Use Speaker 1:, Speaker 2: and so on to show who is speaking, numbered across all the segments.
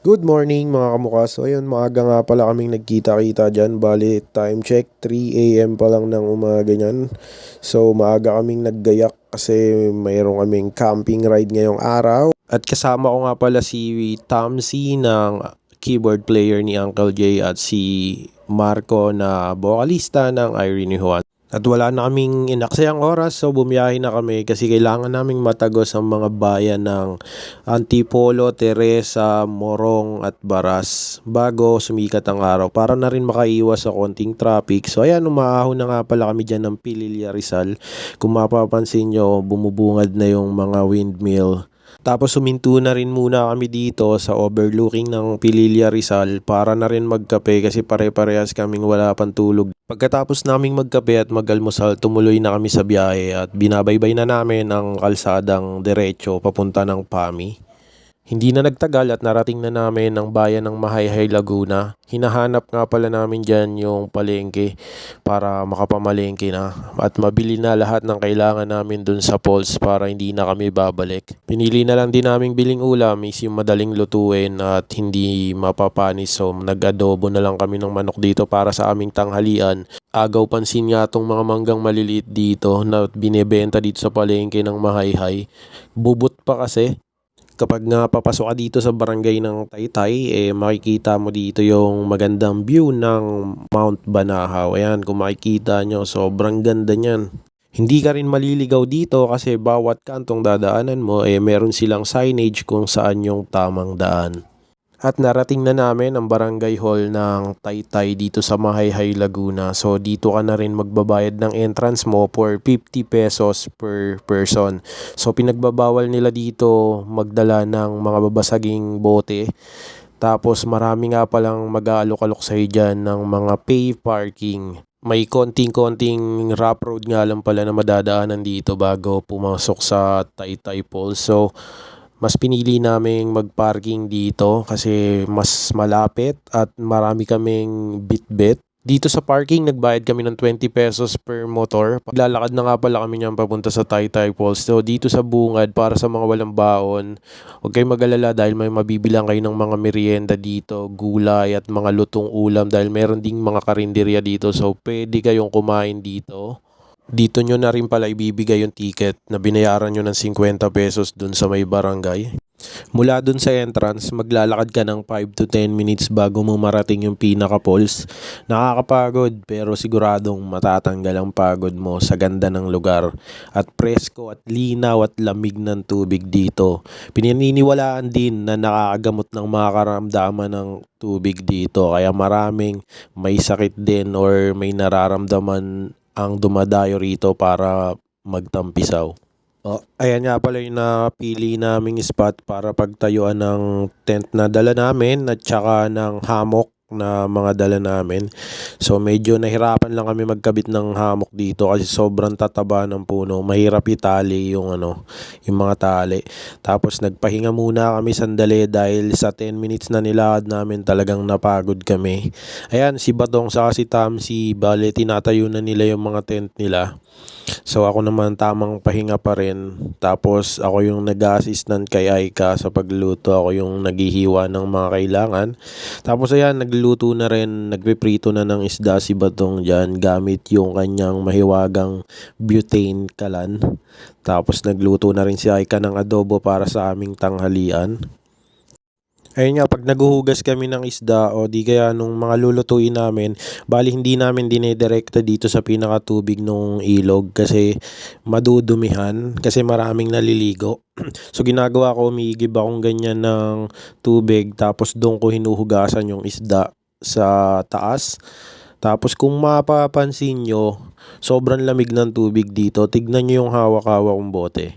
Speaker 1: Good morning mga kamukha. So ayun, maaga nga pala kaming nagkita-kita dyan. Bali, time check, 3 a.m. pa lang ng umaga nyan. So maaga kaming naggayak kasi mayroong kaming camping ride ngayong araw. At kasama ko nga pala si Tamsi ng keyboard player ni Uncle J at si Marco na vocalista ng Irene Juan. At wala na kaming inaksayang oras, so bumiyahe na kami kasi kailangan naming matagos ang mga bayan ng Antipolo, Teresa, Morong at Baras bago sumikat ang araw para na rin makaiwas sa konting traffic. So ayan, umaahon na nga pala kami dyan ng Pililla Rizal. Kung mapapansin nyo, bumubungad na yung mga windmill. Tapos suminto na rin muna kami dito sa overlooking ng Pililla Rizal para na rin magkape kasi pare-parehas kaming wala pang tulog. Pagkatapos naming magkape at magalmusal, tumuloy na kami sa biyahe at binabaybay na namin ang kalsadang diretso papunta ng PAMI. Hindi na nagtagal at narating na namin ang bayan ng Mahayhay, Laguna. Hinahanap nga pala namin dyan yung palengke para makapamalengke na at mabili na lahat ng kailangan namin dun sa falls para hindi na kami babalik. Pinili na lang din naming biling ulam is yung madaling lutuin at hindi mapapanis, so nag-adobo na lang kami ng manok dito para sa aming tanghalian. Agaw pansin nga tong mga manggang maliliit dito na binebenta dito sa palengke ng Mahayhay. Bubot pa kasi. Kapag nga papasok ka dito sa barangay ng Taytay, makikita mo dito yung magandang view ng Mount Banahaw. Ayan, kung makikita nyo, sobrang ganda niyan. Hindi ka rin maliligaw dito kasi bawat kantong dadaanan mo, meron silang signage kung saan yung tamang daan. At narating na namin ang barangay hall ng Taytay dito sa Mahayhay, Laguna. So dito ka na rin magbabayad ng entrance mo for 50 pesos per person. So pinagbabawal nila dito magdala ng mga babasaging bote. Tapos marami nga palang mag-aalok-alok sa'yo dyan ng mga pay parking. May konting-konting rough road nga lang pala na madadaanan dito bago pumasok sa Taytay Falls. So mas pinili naming magparking dito kasi mas malapit at marami kaming bitbit. Dito sa parking, nagbayad kami ng 20 pesos per motor. Paglalakad na nga pala kami niyan papunta sa Taytay Falls. So dito sa bungad, para sa mga walang baon, huwag kayong mag-alala dahil may mabibilang kayo ng mga merienda dito, gulay at mga lutong ulam dahil meron ding mga karinderya dito. So pwede kayong kumain dito. Dito nyo na rin pala ibibigay yung ticket na binayaran nyo ng 50 pesos dun sa may barangay. Mula dun sa entrance, maglalakad ka ng 5 to 10 minutes bago mo marating yung pinaka-falls. Nakakapagod pero siguradong matatanggal ang pagod mo sa ganda ng lugar. At presko at linaw at lamig ng tubig dito. Pinaniniwalaan din na nakakagamot ng mga karamdaman ng tubig dito. Kaya maraming may sakit din or may nararamdaman ang dumadayo rito para magtampisaw. Oh, ayan nga pala yung napili naming spot para pagtayuan ng tent na dala namin at saka ng hammock na mga dala namin. So medyo nahirapan lang kami magkabit ng hammock dito kasi sobrang tataba ng puno. Mahirap itali yung yung mga tali. Tapos nagpahinga muna kami sandali dahil sa 10 minutes na nilakad namin talagang napagod kami. Ayan, si Batong sa si Tamsi, bale tinatayo na nila yung mga tent nila. So ako naman tamang pahinga pa rin. Tapos ako yung nag-assistant kay Aika sa pagluto. Ako yung naghihiwa ng mga kailangan. Tapos ayan, nagluto na rin, nagpiprito na ng isda si Batong dyan gamit yung kanyang mahiwagang butane kalan. Tapos nagluto na rin si Aika ng adobo para sa aming tanghalian. Ayun nga, pag naguhugas kami ng isda o di kaya nung mga lulutuin namin, bali hindi namin dinedirekta dito sa pinakatubig nung ilog kasi madudumihan kasi maraming naliligo. So ginagawa ko, umiigib akong ganyan ng tubig tapos doon ko hinuhugasan yung isda sa taas. Tapos kung mapapansin nyo, sobrang lamig ng tubig dito. Tignan nyo yung hawak-hawak kong bote.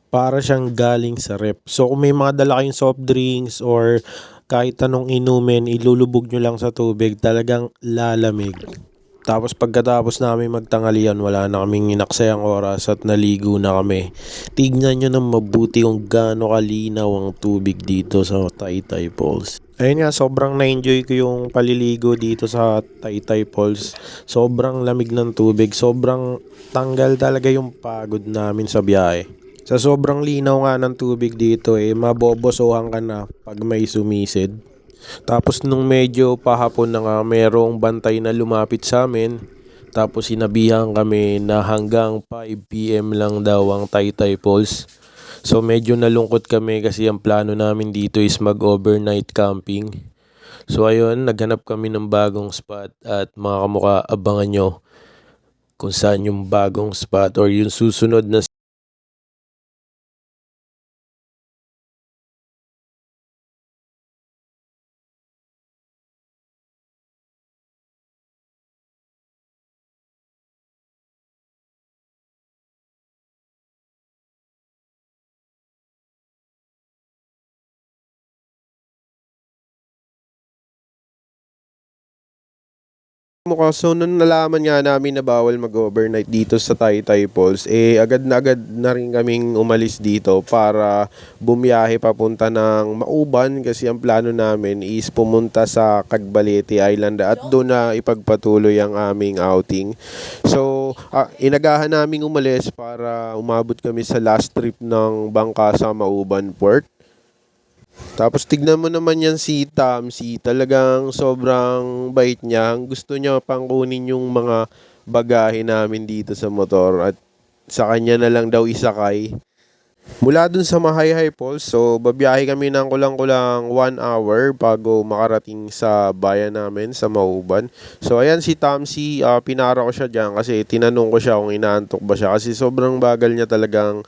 Speaker 1: Para siyang galing sa ref. So kung may mga dala kayong soft drinks or kahit anong inumin, ilulubog nyo lang sa tubig, talagang lalamig. Tapos pagkatapos namin magtanghalian, wala na kaming inaksayang oras at naligo na kami. Tignan nyo ng mabuti kung gaano kalinaw ang tubig dito sa Taytay Falls. Ayun nga, sobrang na-enjoy ko yung paliligo dito sa Taytay Falls. Sobrang lamig ng tubig, sobrang tanggal talaga yung pagod namin sa biyahe. Sa sobrang linaw nga ng tubig dito mabobosohan ka na pag may sumisid. Tapos nung medyo pahapon na nga, merong bantay na lumapit sa amin. Tapos sinabihan kami na hanggang 5 PM lang daw ang Taytay Falls. So medyo nalungkot kami kasi ang plano namin dito is mag-overnight camping. So ayun, naghanap kami ng bagong spot at mga kamukha, abangan nyo kung saan yung bagong spot or yung susunod na. So nung nalaman nga namin na bawal mag-overnight dito sa Taytay Falls, agad na rin kaming umalis dito para bumiyahe papunta ng Mauban kasi ang plano namin is pumunta sa Cagbalete Island at doon na ipagpatuloy ang aming outing. So inagahan naming umalis para umabot kami sa last trip ng bangka sa Mauban Port. Tapos tignan mo naman yan si Tamsi, talagang sobrang bait niya. Gusto niya pang kunin yung mga bagahe namin dito sa motor at sa kanya na lang daw isakay. Mula dun sa Mahayhay Falls, so babiyahe kami ng kulang-kulang 1 hour bago makarating sa bayan namin sa Mauban. So ayan si Tamsi, pinara ko siya dyan kasi tinanong ko siya kung inaantok ba siya kasi sobrang bagal niya talagang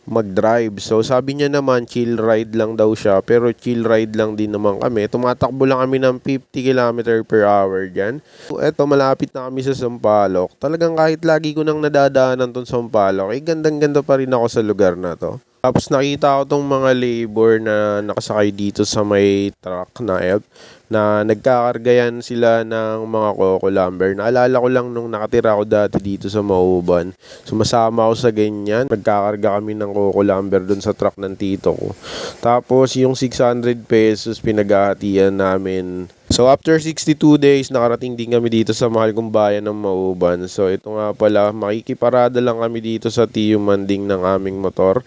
Speaker 1: mag-drive. So sabi niya naman chill ride lang daw siya pero chill ride lang din naman kami. Tumatakbo lang kami ng 50 km/h dyan. So eto, malapit na kami sa Sampaloc. Talagang kahit lagi ko nang nadadaanan tong Sampaloc, gandang-ganda pa rin ako sa lugar na to. Tapos nakita ko tong mga labor na nakasakay dito sa may truck na elf na nagkakargayan sila ng mga coco lumber. Naalala ko lang nung nakatira ako dati dito sa Mauban. Sumasama ako sa ganyan. Nagkakarga kami ng coco lumber dun sa truck ng tito ko. Tapos yung 600 pesos pinaghahatian namin. So after 62 days, nakarating din kami dito sa mahal kong bayan ng Mauban. So ito nga pala, makikiparada lang kami dito sa Tiyumanding ng aming motor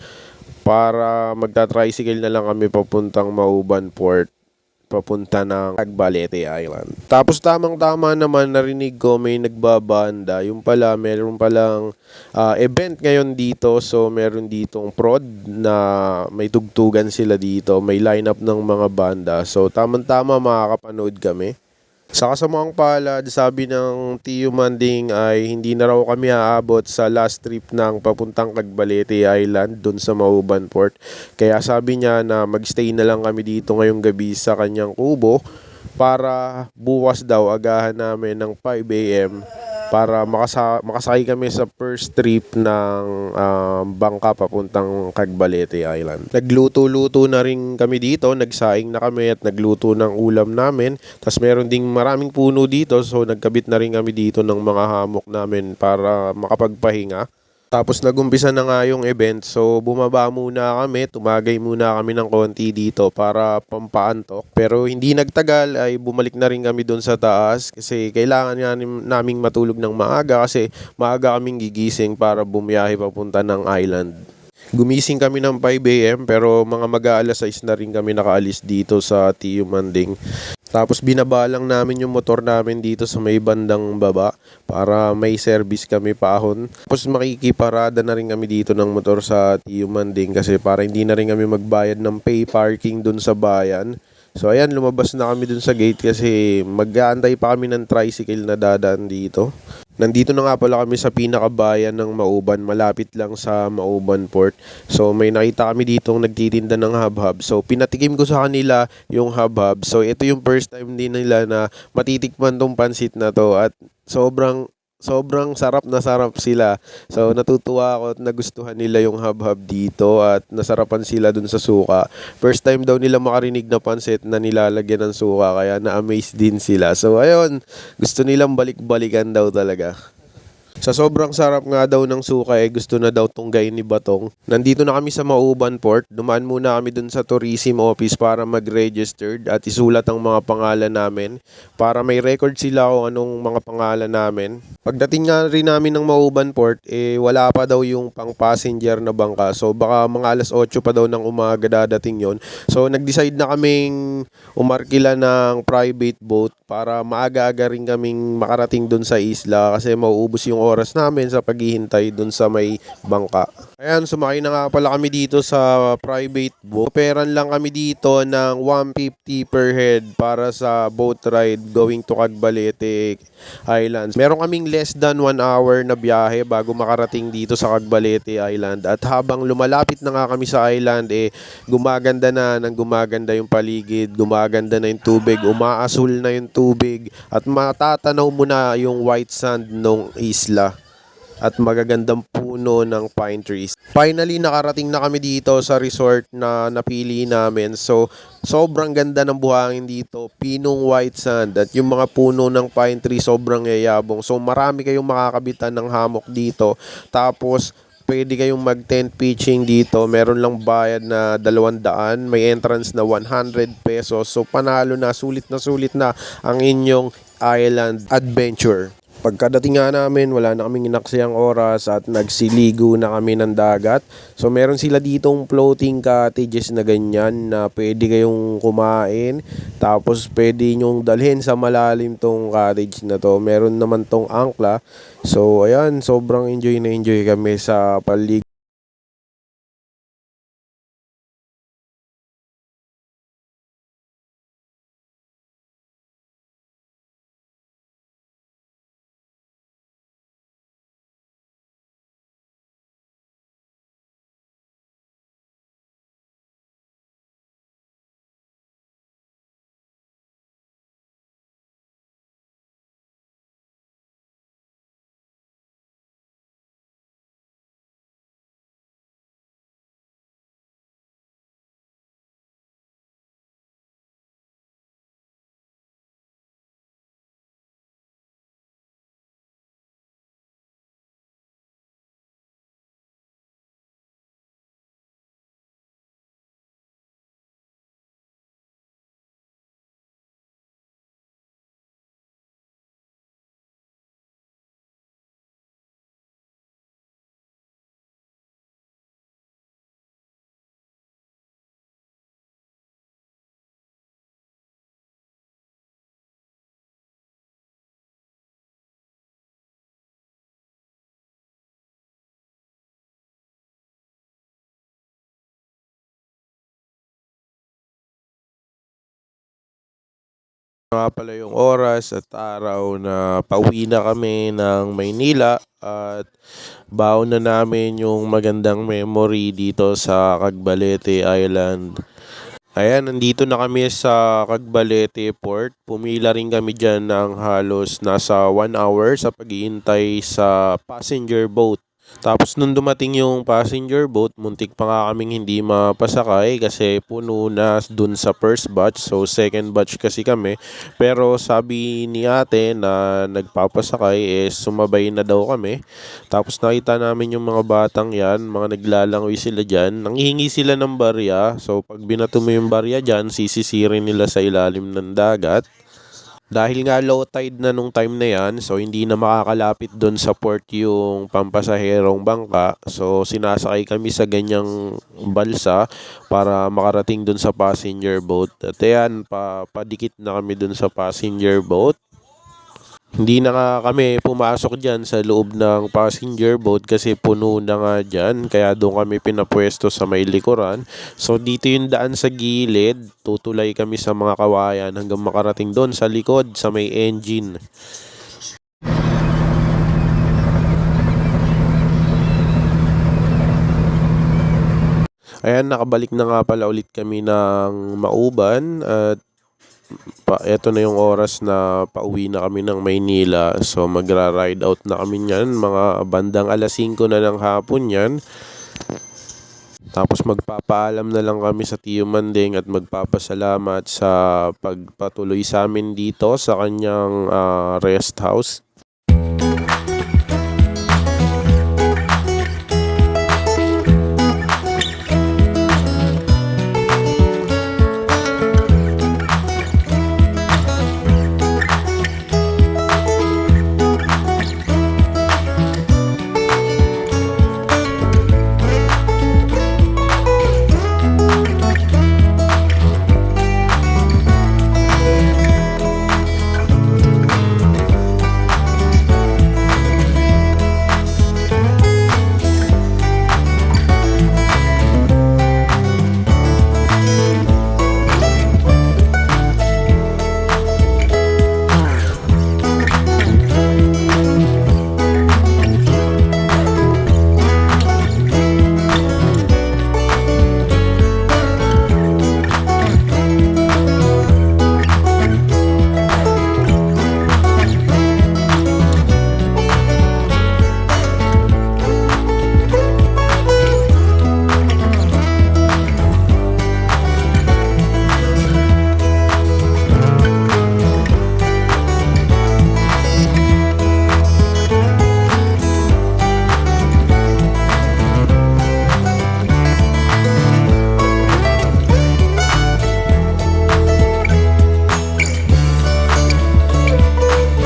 Speaker 1: para magta-tricycle na lang kami papuntang Mauban Port, papunta ng Cagbalete Island. Tapos tamang-tama naman narinig ko may nagbabanda. Yung pala, meron palang event ngayon dito. So meron ditong prod na may tugtugan sila dito. May lineup ng mga banda. So tamang-tama makakapanood kami. Sa kasamang palad, sabi ng Tiyumanding ay hindi na raw kami aabot sa last trip ng papuntang Cagbalete Island dun sa Mauban Port. Kaya sabi niya na magstay na lang kami dito ngayong gabi sa kanyang kubo para bukas daw agahan namin ng 5 AM para makasakay kami sa first trip ng bangka papuntang Cagbalete Island. Nagluto-luto na rin kami dito, nagsaing na kami at nagluto ng ulam namin. Tapos meron ding maraming puno dito, so nagkabit na rin kami dito ng mga hammock namin para makapagpahinga. Tapos nagumpisa na nga yung event, so bumaba muna kami, tumagay muna kami ng konti dito para pampaantok. Pero hindi nagtagal ay bumalik na rin kami doon sa taas kasi kailangan nga naming matulog ng maaga kasi maaga kaming gigising para bumiyahe papunta ng island. Gumising kami ng 5 AM pero mga mag-aalas 6 na rin kami nakaalis dito sa Tiyumanding. Tapos binaba lang namin yung motor namin dito sa may bandang baba para may service kami paahon. Tapos makikiparada na rin kami dito ng motor sa Tiyumanding kasi para hindi na rin kami magbayad ng pay parking dun sa bayan. So ayan, lumabas na kami dun sa gate kasi mag-aantay pa kami ng tricycle na dadaan dito. Nandito na nga pala kami sa pinakabayan ng Mauban, malapit lang sa Mauban Port. So may nakita kami dito nagtitinda ng habhab. So pinatikim ko sa kanila yung habhab. So ito yung first time din nila na matitikman tong pansit na to at sobrang sarap na sarap sila. So natutuwa ako at nagustuhan nila yung habhab dito at nasarapan sila dun sa suka. First time daw nila makarinig na pansit na nilalagyan ng suka kaya na-amaze din sila. So ayun, gusto nilang balik-balikan daw talaga. Sa sobrang sarap nga daw ng suka gusto na daw tunggayin ni Batong. Nandito na kami sa Mauban Port. Dumaan muna kami dun sa tourism office para mag-registered at isulat ang mga pangalan namin para may record sila kung anong mga pangalan namin. Pagdating nga rin namin ng Mauban Port, wala pa daw yung pang-passenger na bangka. So baka mga alas 8 pa daw ng umaga dadating yon. So nag-decide na kaming umarkila ng private boat para maaga-aga rin kaming makarating dun sa isla kasi mauubos yung oras namin sa paghihintay dun sa may bangka. Ayan, sumakay na nga pala kami dito sa private boat. Operan lang kami dito ng 150 per head para sa boat ride going to Cagbalete Islands. Meron kaming less than 1 hour na biyahe bago makarating dito sa Cagbalete Island. At habang lumalapit na nga kami sa island, gumaganda na ng gumaganda yung paligid, gumaganda na yung tubig, umaasul na yung tubig, at matatanaw mo na yung white sand ng isla at magagandang puno ng pine trees. Finally, nakarating na kami dito sa resort na napili namin. So, sobrang ganda ng buhangin dito. Pinong white sand at yung mga puno ng pine tree sobrang yayabong. So, marami kayong makakabitan ng hammock dito. Tapos, pwede kayong mag-tent pitching dito. Meron lang bayad na 200. May entrance na 100 pesos. So, panalo na, sulit na ang inyong island adventure. Pagkadating nga namin, wala na kaming inaksayang oras at nagsiligo na kami ng dagat. So meron sila ditong floating cottages na ganyan na pwede kayong kumain. Tapos pwede nyong dalhin sa malalim tong cottage na to. Meron naman tong angkla. So ayan, sobrang enjoy na enjoy kami sa palig. Nga pala yung oras at araw na pauwi na kami ng Maynila at baon na namin yung magandang memory dito sa Cagbalete Island. Ayan, nandito na kami sa Cagbalete Port. Pumila rin kami dyan ng halos nasa 1 hour sa paghihintay sa passenger boat. Tapos nung dumating yung passenger boat, muntik pa nga kaming hindi mapasakay kasi puno na dun sa first batch. So second batch kasi kami. Pero sabi ni ate na nagpapasakay sumabay na daw kami. Tapos nakita namin yung mga batang yan, mga naglalangoy sila dyan. Nanghihingi sila ng barya. So pag binato mo yung barya dyan, sisisirin nila sa ilalim ng dagat. Dahil nga low tide na nung time na yan, so hindi na makakalapit doon sa port yung pampasaherong bangka. So sinasakay kami sa ganyang balsa para makarating doon sa passenger boat. At ayan, padikit na kami doon sa passenger boat. Hindi na nga kami pumasok dyan sa loob ng passenger boat kasi puno na nga dyan. Kaya doon kami pinapwesto sa may likuran. So dito yung daan sa gilid. Tutulay kami sa mga kawayan hanggang makarating doon sa likod sa may engine. Ayan, nakabalik na nga pala ulit kami ng Mauban at eto na yung oras na pauwi na kami ng Maynila. So magra-ride out na kami niyan. Mga bandang alas 5 na ng hapon yan. Tapos magpapaalam na lang kami sa Tio Manding at magpapasalamat sa pagpatuloy sa amin dito sa kanyang rest house.